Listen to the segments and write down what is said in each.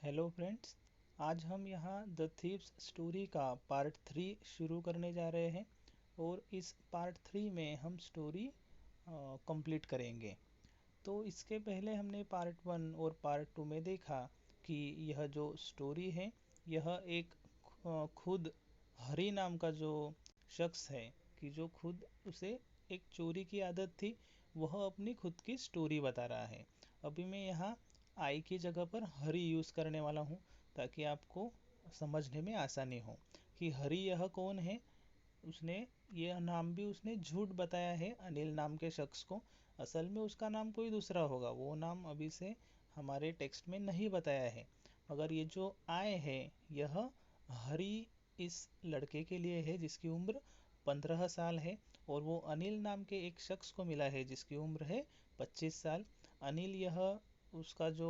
Hello friends. आज हम यहाँ द थीव्स स्टोरी का पार्ट 3 शुरू करने जा रहे हैं और इस पार्ट 3 में हम स्टोरी कंप्लीट करेंगे। तो इसके पहले हमने पार्ट 1 और पार्ट 2 में देखा कि यह जो स्टोरी है यह एक खुद हरी नाम का जो शख्स है कि जो खुद उसे एक चोरी की आदत थी, वह अपनी खुद की स्टोरी बता रहा है। अभी मैं यहाँ आई की जगह पर हरी यूज़ करने वाला हूँ ताकि आपको समझने में आसानी हो कि हरी यह कौन है। उसने यह नाम भी उसने झूठ बताया है अनिल नाम के शख्स को। असल में उसका नाम कोई दूसरा होगा, वो नाम अभी से हमारे टेक्स्ट में नहीं बताया है। मगर ये जो आय है यह हरी इस लड़के के लिए है जिसकी उम्र 15 साल है, और वो अनिल नाम के एक शख्स को मिला है जिसकी उम्र है 25 साल। अनिल यह उसका जो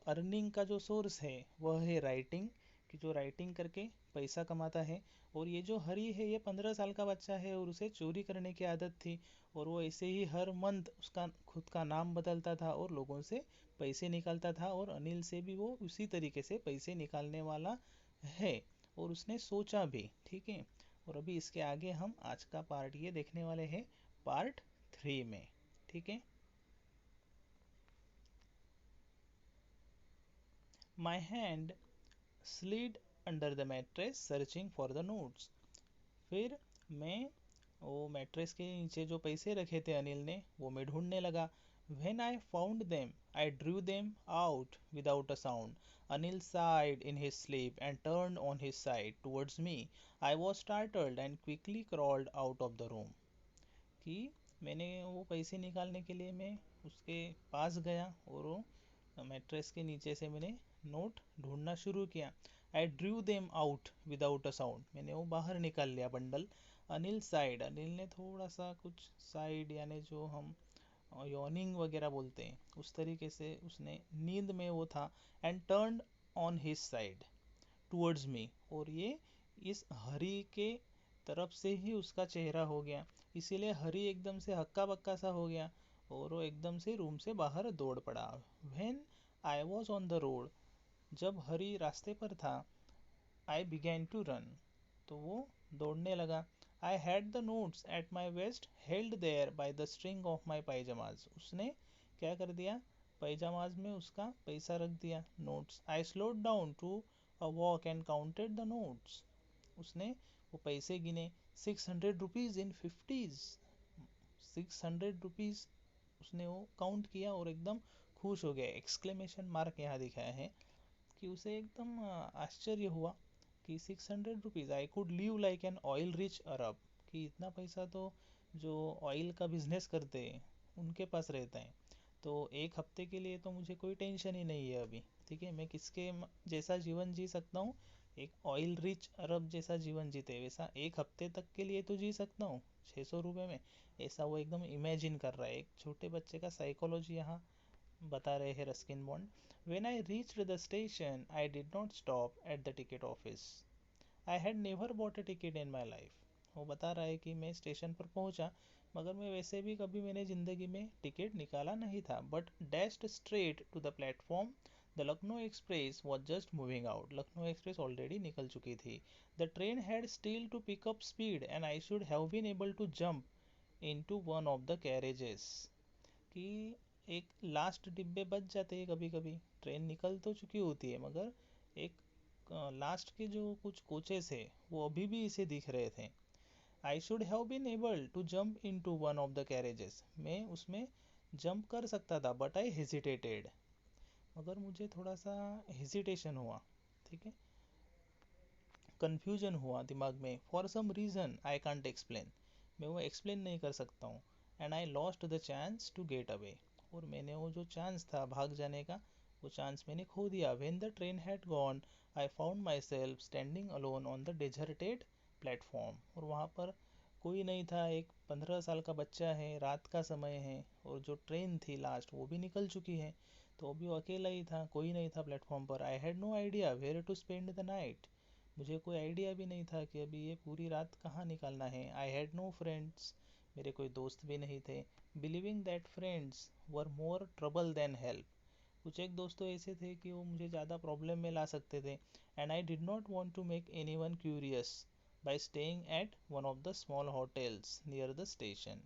अर्निंग का जो सोर्स है वह है राइटिंग, कि जो राइटिंग करके पैसा कमाता है। और ये जो हरी है ये 15 साल का बच्चा है और उसे चोरी करने की आदत थी, और वो ऐसे ही हर मंथ उसका खुद का नाम बदलता था और लोगों से पैसे निकालता था, और अनिल से भी वो उसी तरीके से पैसे निकालने वाला है और उसने सोचा भी। ठीक है, और अभी इसके आगे हम आज का पार्ट ये देखने वाले हैं पार्ट 3 में। ठीक है। My hand slid under the mattress searching for the notes. फिर मैं वो मैट्रेस के नीचे जो पैसे रखे थे अनिल ने वो मैं ढूंढने लगा। When I found them, I drew them out without a sound. Anil sighed in his sleep and turned on his side towards me. I was startled and quickly crawled out of the room. कि मैंने वो पैसे निकालने के लिए मैं उसके पास गया और वो मैट्रेस के नीचे से मैंने नोट ढूंढना शुरू किया। I drew them out without a sound, मैंने वो बाहर निकाल लिया बंडल। अनिल साइड, अनिल ने थोड़ा सा कुछ साइड यानी जो हम यॉर्निंग वगैरह बोलते हैं उस तरीके से उसने नींद में वो था। And turn on his side towards me, और ये इस हरी के तरफ से ही उसका चेहरा हो गया, इसीलिए हरी एकदम से हक्का बक्का सा हो गया और वो एकदम से रूम से बाहर दौड़ पड़ा। When I was on the road, जब हरी रास्ते पर था, आई बिगैन टू रन, तो वो दौड़ने लगा। I had the notes at my waist held there by the string of my pyjamas, उसने क्या कर दिया, पैजामाज में उसका पैसा रख दिया, notes. I slowed down to a walk and counted the notes, उसने वो पैसे गिने। 600 रुपीज़ इन फिफ्टीज, 600 रुपीज़ उसने वो काउंट किया और एकदम खुश हो गया। एक्सक्लेमेशन मार्क यहाँ दिखाया है कि उसे एकदम आश्चर्य हुआ कि 600 rupees, I could live like an oil rich Arab, कि इतना पैसा तो जो ऑयल का बिजनेस करते हैं उनके पास रहता है, तो एक हफ्ते के लिए तो मुझे कोई टेंशन ही नहीं है अभी। ठीक है, मैं किसके जैसा जीवन जी सकता हूँ, एक ऑयल रिच अरब जैसा जीवन जीते वैसा एक हफ्ते तक के लिए तो जी सकता हूँ 600 रुपये में। ऐसा वो एकदम इमेजिन कर रहा है, एक छोटे बच्चे का साइकोलॉजी यहाँ बता रहे हैं Ruskin bond. When I reached the station, I did not stop at the ticket office. I had never bought a ticket in my life. वो बता रहा है कि मैं स्टेशन पर पहुंचा मगर मैं वैसे भी कभी मैंने ज़िंदगी में टिकट निकाला नहीं था। But dashed straight to the platform, the Lucknow express was just moving out, Lucknow express already निकल चुकी थी। The train had still to pick up speed and I should have been able to jump in to one of the carriages, कि एक last डिब्बे बच जाते हैं कभी कभी, ट्रेन निकल तो चुकी होती है मगर एक लास्ट के जो कुछ कोचेस है वो अभी भी इसे दिख रहे थे। I should have been able to jump in to one of the carriages, मैं उसमें जंप कर सकता था बट आई हेजिटेटेड, मगर मुझे थोड़ा सा हेजिटेशन हुआ। ठीक है, कन्फ्यूजन हुआ दिमाग में, for some reason I can't explain, मैं वो एक्सप्लेन नहीं कर सकता हूँ। And I lost the chance to get away, और मैंने वो जो चांस था भाग जाने का वो चांस मैंने खो दिया। When the train had gone, I found my self standing alone on the deserted platform, और वहाँ पर कोई नहीं था, एक 15 साल का बच्चा है, रात का समय है और जो ट्रेन थी लास्ट वो भी निकल चुकी है, तो अभी वो अकेला ही था, कोई नहीं था प्लेटफॉर्म पर। I had no idea where to spend the night, मुझे कोई आइडिया भी नहीं था कि अभी ये पूरी रात कहाँ निकालना है। आई हैड नो फ्रेंड्स, मेरे कोई दोस्त भी नहीं थे। Believing that friends were more trouble than help, कुछ एक दोस्त तो ऐसे थे कि वो मुझे ज़्यादा प्रॉब्लम में ला सकते थे। And I did not want to make anyone curious by staying at one of the small hotels near the station.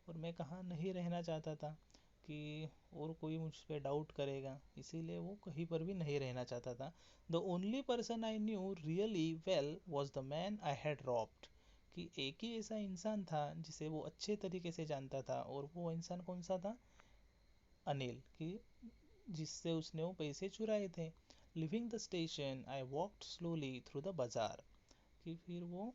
और मैं कहाँ नहीं रहना चाहता था कि और कोई मुझ पर डाउट करेगा, इसीलिए वो कहीं पर भी नहीं रहना चाहता था। The only person I knew really well was the man I had robbed. कि एक ही ऐसा इंसान था जिसे वो अच्छे तरीके से जानता था, और वो इंसान कौन सा था? अनिल। कि जिससे उसने वो पैसे चुराए थे। Living the station I walked slowly through the बाजार। कि फिर वो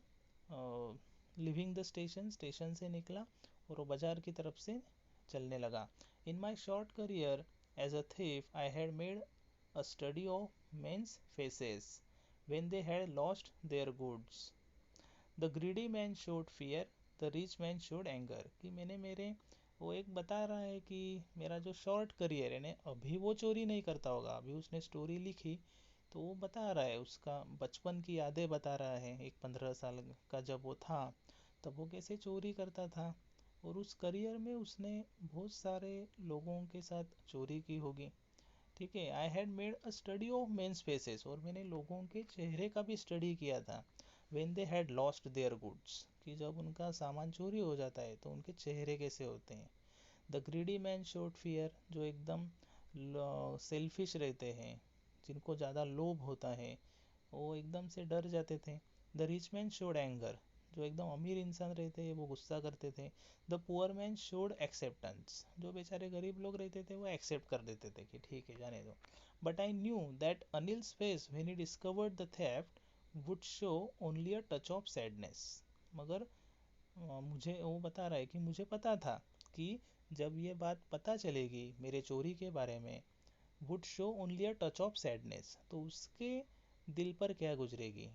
लिविंग द स्टेशन, स्टेशन से निकला और वो बाजार की तरफ से चलने लगा। In my short career as a thief I had made a study of men's faces when they had lost their goods. The greedy man showed fear, the rich man showed anger. कि मैंने मेरे, वो एक बता रहा है कि मेरा जो शॉर्ट करियर है ना, अभी वो चोरी नहीं करता होगा, अभी उसने स्टोरी लिखी तो वो बता रहा है उसका बचपन की यादें बता रहा है, एक 15 साल का जब वो था तब वो कैसे चोरी करता था। और उस करियर में उसने बहुत सारे लोगों के साथ चोरी की होगी। ठीक है, I had made a study of men's faces, और मैंने लोगों के चेहरे का भी स्टडी किया था। When they had lost their goods, कि जब उनका सामान चोरी हो जाता है तो उनके चेहरे कैसे होते हैं। The greedy man showed fear, जो एकदम सेल्फिश रहते हैं, जिनको ज़्यादा लोभ होता है, वो एकदम से डर जाते थे। The rich man showed anger, जो एकदम अमीर इंसान रहते हैं वो गुस्सा करते थे। The poor man showed acceptance, जो बेचारे गरीब लोग रहते थे वो एक्सेप्ट कर देते थे कि ठीक है जाने दो। But I knew that Anil's face when he discovered the theft would show only a touch of sadness. मगर मुझे वो बता रहा है कि मुझे पता था कि जब ये बात पता चलेगी मेरे चोरी के बारे में, would show only a touch of sadness, तो उसके दिल पर क्या गुजरेगी।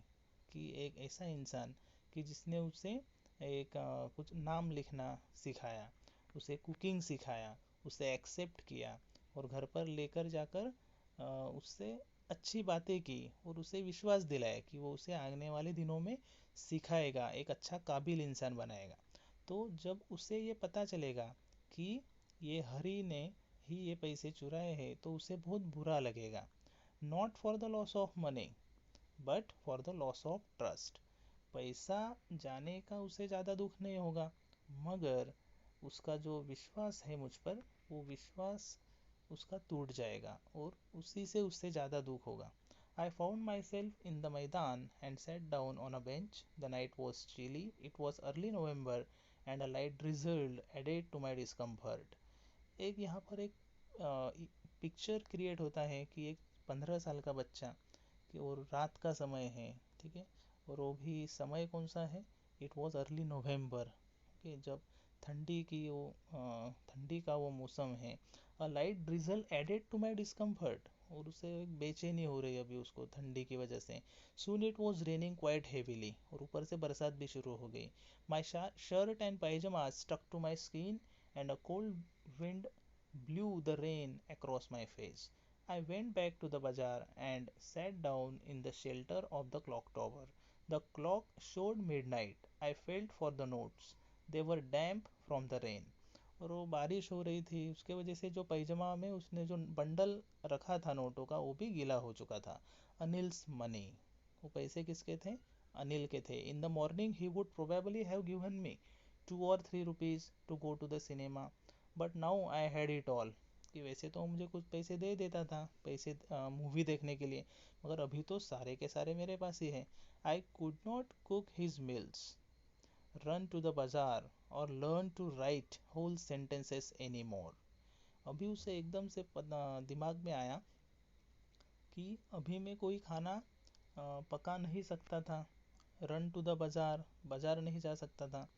कि एक ऐसा इंसान कि जिसने उसे एक कुछ नाम लिखना सिखाया, उसे कुकिंग सिखाया, उसे एक्सेप्ट किया और घर पर लेकर जाकर उससे अच्छी बातें की और उसे विश्वास दिलाया कि वो उसे आने वाले दिनों में सिखाएगा, एक अच्छा काबिल इंसान बनाएगा। तो जब उसे ये पता चलेगा कि ये हरी ने ही ये पैसे चुराए हैं तो उसे बहुत बुरा लगेगा। Not for the loss of money but for the loss of trust. पैसा जाने का उसे ज़्यादा दुख नहीं होगा, मगर उसका जो विश्वास है मुझ पर, वो विश्वास उसका टूट जाएगा और उसी से उससे ज़्यादा दुख होगा। I found myself in the Maidan and sat down on a bench. The night was chilly. It was early November and a light drizzle added to my discomfort. एक यहाँ पर एक पिक्चर क्रिएट होता है कि एक 15 साल का बच्चा कि और रात का समय है, ठीक है, और वो भी समय कौन सा है? It was early November, okay, जब ठंडी की वो ठंडी का वो मौसम है। A light drizzle added to my discomfort, और उसे एक बेचैनी हो रही है अभी उसको ठंडी की वजह से। Soon it was raining quite heavily, और ऊपर से बरसात भी शुरू हो गई। My shirt and pyjama stuck to my skin and a cold wind blew the rain across my face. I went back to the bazaar and sat down in the shelter of the clock tower. The clock showed midnight. I felt for the notes. They were damp from the rain. और वो बारिश हो रही थी, उसके वजह से जो पैजामा में उसने जो बंडल रखा था नोटों का वो भी गीला हो चुका था। अनिल्स मनी, वो पैसे किसके थे? अनिल के थे। In the morning he would probably have given me 2 or 3 rupees to go to the cinema, but now I had it all. कि वैसे तो मुझे कुछ पैसे दे देता था पैसे मूवी देखने के लिए, मगर अभी तो सारे के सारे मेरे पास ही है। I could not cook his meals, run to the bazaar और learn to write whole sentences any more. अभी उसे एकदम से दिमाग में आया कि अभी मैं कोई खाना पका नहीं सकता था, रन टू द बाजार, बाजार नहीं जा सकता था,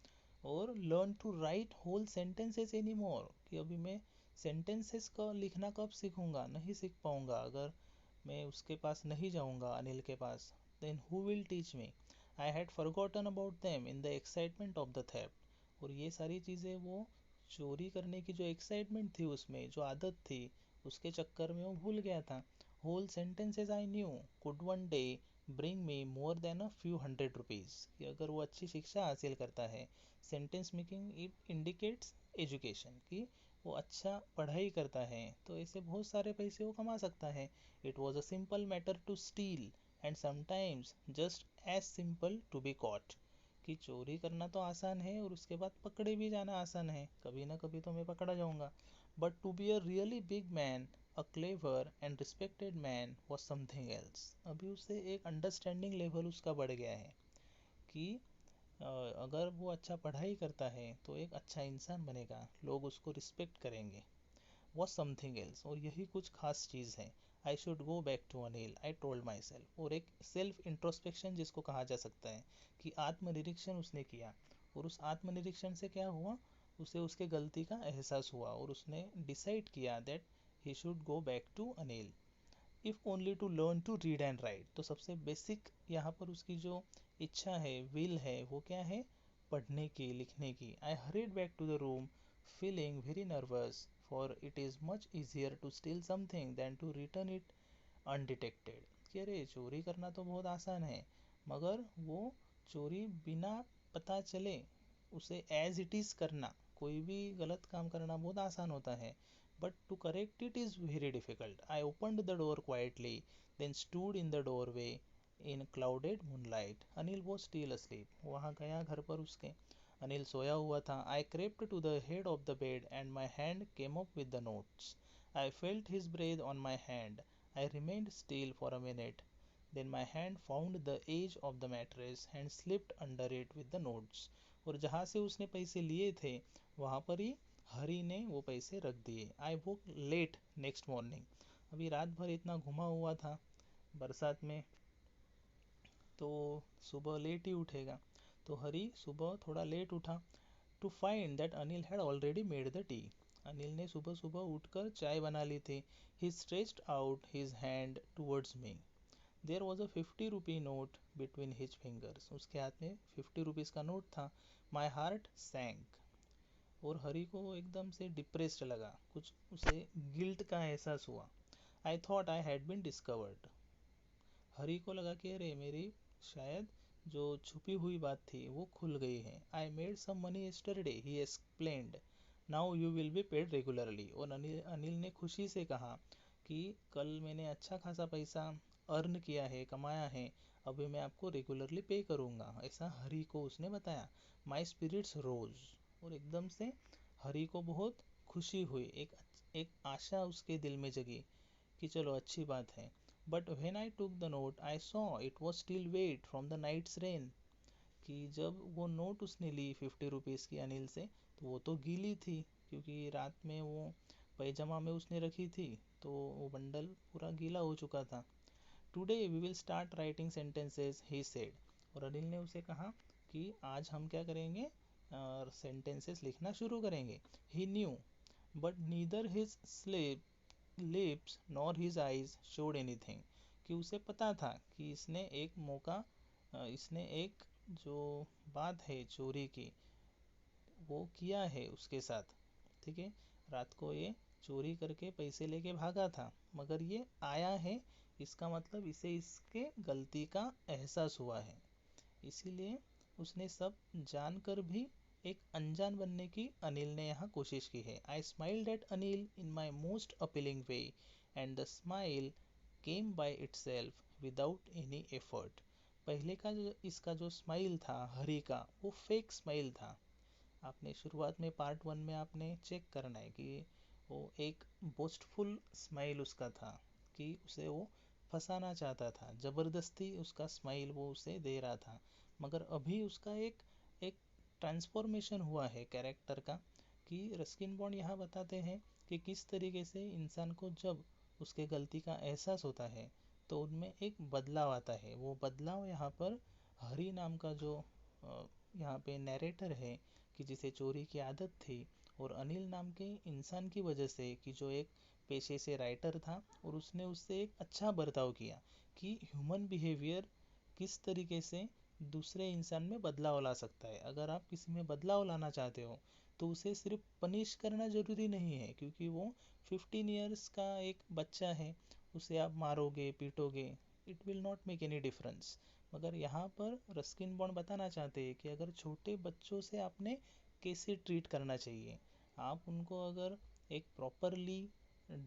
और learn to write whole sentences any more, कि अभी मैं सेंटेंसेस का लिखना कब सीखूंगा, नहीं सीख पाऊंगा अगर मैं उसके पास नहीं जाऊंगा, अनिल के पास। Then who will teach me. I had forgotten about them in the excitement of the theft. और ये सारी चीज़ें वो चोरी करने की जो एक्साइटमेंट थी उसमें, जो आदत थी, उसके चक्कर में वो भूल गया था। Whole sentences I knew could one day bring me more than a few hundred rupees, कि अगर वो अच्छी शिक्षा हासिल करता है, sentence making it indicates education, कि वो अच्छा पढ़ाई करता है तो ऐसे बहुत सारे पैसे वो कमा सकता है। It was a simple matter to steal and sometimes just as simple to be caught. कि चोरी करना तो आसान है और उसके बाद पकड़े भी जाना आसान है, कभी ना कभी तो मैं पकड़ा जाऊंगा। But to be a really big man, a clever and respected man was something else. अभी उससे एक अंडरस्टैंडिंग लेवल उसका बढ़ गया है कि अगर वो अच्छा पढ़ाई करता है तो एक अच्छा इंसान बनेगा, लोग उसको रिस्पेक्ट करेंगे। वॉज समथिंग एल्स, और यही कुछ खास चीज़ है। I should go back to Anil, I told myself. और एक सेल्फ इंट्रोस्पेक्शन जिसको कहा जा सकता है कि आत्मनिरीक्षण उसने किया। और उस आत्मनिरीक्षण से क्या हुआ, उसे उसके गलती का एहसास हुआ और उसने डिसाइड किया that he should go back to Anil if only to learn to read and write. तो सबसे बेसिक यहाँ पर उसकी जो इच्छा है, विल है, वो क्या है, पढ़ने की, लिखने की। I hurried back to the room feeling very nervous, for it is much easier to steal something than to return it undetected. कि अरे चोरी करना तो बहुत आसान है, मगर वो चोरी बिना पता चले उसे एज इट इज़ करना, कोई भी गलत काम करना बहुत आसान होता है, but to correct it is very difficult. I opened the door quietly, then stood in the doorway in clouded moonlight. Anil was still asleep. वहाँ गया घर पर उसके, अनिल सोया हुआ था। I crept to the head of the bed and my hand came up with the notes. I felt his breath on my hand. I remained still for a minute. Then my hand found the edge of the mattress and slipped under it with the notes. और जहाँ से उसने पैसे लिए थे वहाँ पर ही हरी ने वो पैसे रख दिए। आई वोक लेट नेक्स्ट मॉर्निंग। अभी रात भर इतना घुमा हुआ था बरसात में, तो सुबह लेट ही उठेगा। तो हरी सुबह थोड़ा लेट उठा to find that Anil had already made the tea. Anil ने सुबह सुबह उठकर चाय बना ली थी। He stretched out his hand towards me. There was a 50 rupee note between his fingers. उसके हाथ में 50 रुपीज़ का नोट था। माई हार्ट सैंक, और हरी को एकदम से डिप्रेस्ड लगा, कुछ उसे गिल्ट का एहसास हुआ। I thought I had been discovered. Hari को लगा कि अरे मेरी शायद जो छुपी हुई बात थी वो खुल गई है। I made some money yesterday, he explained, now you will be paid regularly. और अनिल ने खुशी से कहा कि कल मैंने अच्छा खासा पैसा अर्न किया है, कमाया है, अभी मैं आपको रेगुलरली पे करूँगा, ऐसा हरी को उसने बताया। माई स्पिरिट्स रोज, और एकदम से हरी को बहुत खुशी हुई, एक आशा उसके दिल में जगी कि चलो अच्छी बात है। But when I took the note I saw it was still wet from the night's rain. कि जब वो नोट उसने ली 50 रुपीज़ की अनिल से, तो वो तो गीली थी, क्योंकि रात में वो पैजामा में उसने रखी थी, तो वो बंडल पूरा गीला हो चुका था। Today we will start writing sentences, he said. और अनिल ने उसे कहा कि आज हम क्या करेंगे, सेंटेंसेस लिखना शुरू करेंगे। He knew but neither his slip lips nor his eyes showed anything. कि उसे पता था कि इसने एक मौका, इसने एक जो बात है चोरी की वो किया है उसके साथ, ठीक है। रात को ये चोरी करके पैसे लेके भागा था, मगर ये आया है, इसका मतलब इसे इसके गलती का एहसास हुआ है। इसीलिए उसने सब जानकर भी एक अनजान बनने की अनिल ने यहाँ कोशिश की है। I smiled at Anil in my most appealing way and the smile came by itself without any effort. पहले का जो इसका जो स्माइल था हरी का, वो फेक स्माइल था। आपने शुरुआत में पार्ट 1 में आपने चेक करना है कि वो एक बोस्टफुल स्माइल उसका था, कि उसे वो फंसाना चाहता था, ज़बरदस्ती उसका स्माइल वो उसे दे रहा था। मगर अभी उसका एक एक ट्रांसफॉर्मेशन हुआ है कैरेक्टर का। कि रस्किन बॉन्ड यहाँ बताते हैं कि किस तरीके से इंसान को जब उसके गलती का एहसास होता है तो उनमें एक बदलाव आता है। वो बदलाव यहाँ पर हरी नाम का जो यहाँ पे नैरेटर है, कि जिसे चोरी की आदत थी, और अनिल नाम के इंसान की वजह से, कि जो एक पेशे से राइटर था और उसने उससे एक अच्छा बर्ताव किया। कि ह्यूमन बिहेवियर किस तरीके से दूसरे इंसान में बदलाव ला सकता है। अगर आप किसी में बदलाव लाना चाहते हो तो उसे सिर्फ पनिश करना ज़रूरी नहीं है, क्योंकि वो 15 ईयर्स का एक बच्चा है, उसे आप मारोगे पीटोगे, it will not make any difference. मगर यहाँ पर रस्किन बॉन्ड बताना चाहते हैं कि अगर छोटे बच्चों से आपने कैसे ट्रीट करना चाहिए। आप उनको अगर एक प्रॉपरली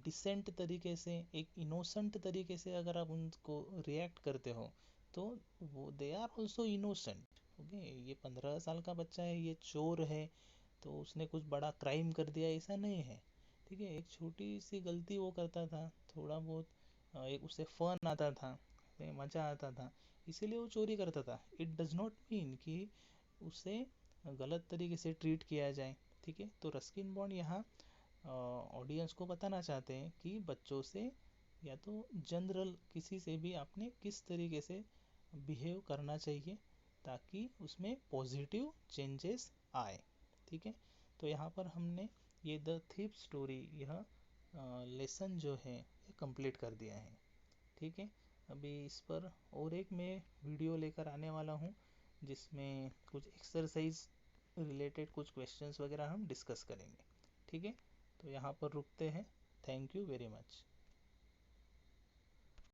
डिसेंट तरीके से, एक इनोसेंट तरीके से अगर आप उनको रिएक्ट करते हो तो वो they are also innocent. Okay, ये 15 साल का बच्चा है, ये चोर है तो उसने कुछ बड़ा क्राइम कर दिया, ऐसा नहीं है। ठीक है, एक छोटी सी गलती वो करता था, थोड़ा बहुत एक उसे फन आता था, मज़ा आता था, इसीलिए वो चोरी करता था। इट डज नॉट मीन कि उसे गलत तरीके से ट्रीट किया जाए। ठीक है, तो रस्किन बॉन्ड यहाँ ऑडियंस को बताना चाहते हैं कि बच्चों से या तो जनरल किसी से भी आपने किस तरीके से बिहेव करना चाहिए ताकि उसमें पॉजिटिव चेंजेस आए। ठीक है, तो यहाँ पर हमने ये द थीप स्टोरी, यह लेसन जो है ये कंप्लीट कर दिया है। ठीक है, अभी इस पर और एक मैं वीडियो लेकर आने वाला हूँ जिसमें कुछ एक्सरसाइज रिलेटेड कुछ क्वेश्चंस वगैरह हम डिस्कस करेंगे। ठीक है, तो यहाँ पर रुकते हैं। Thank you very much.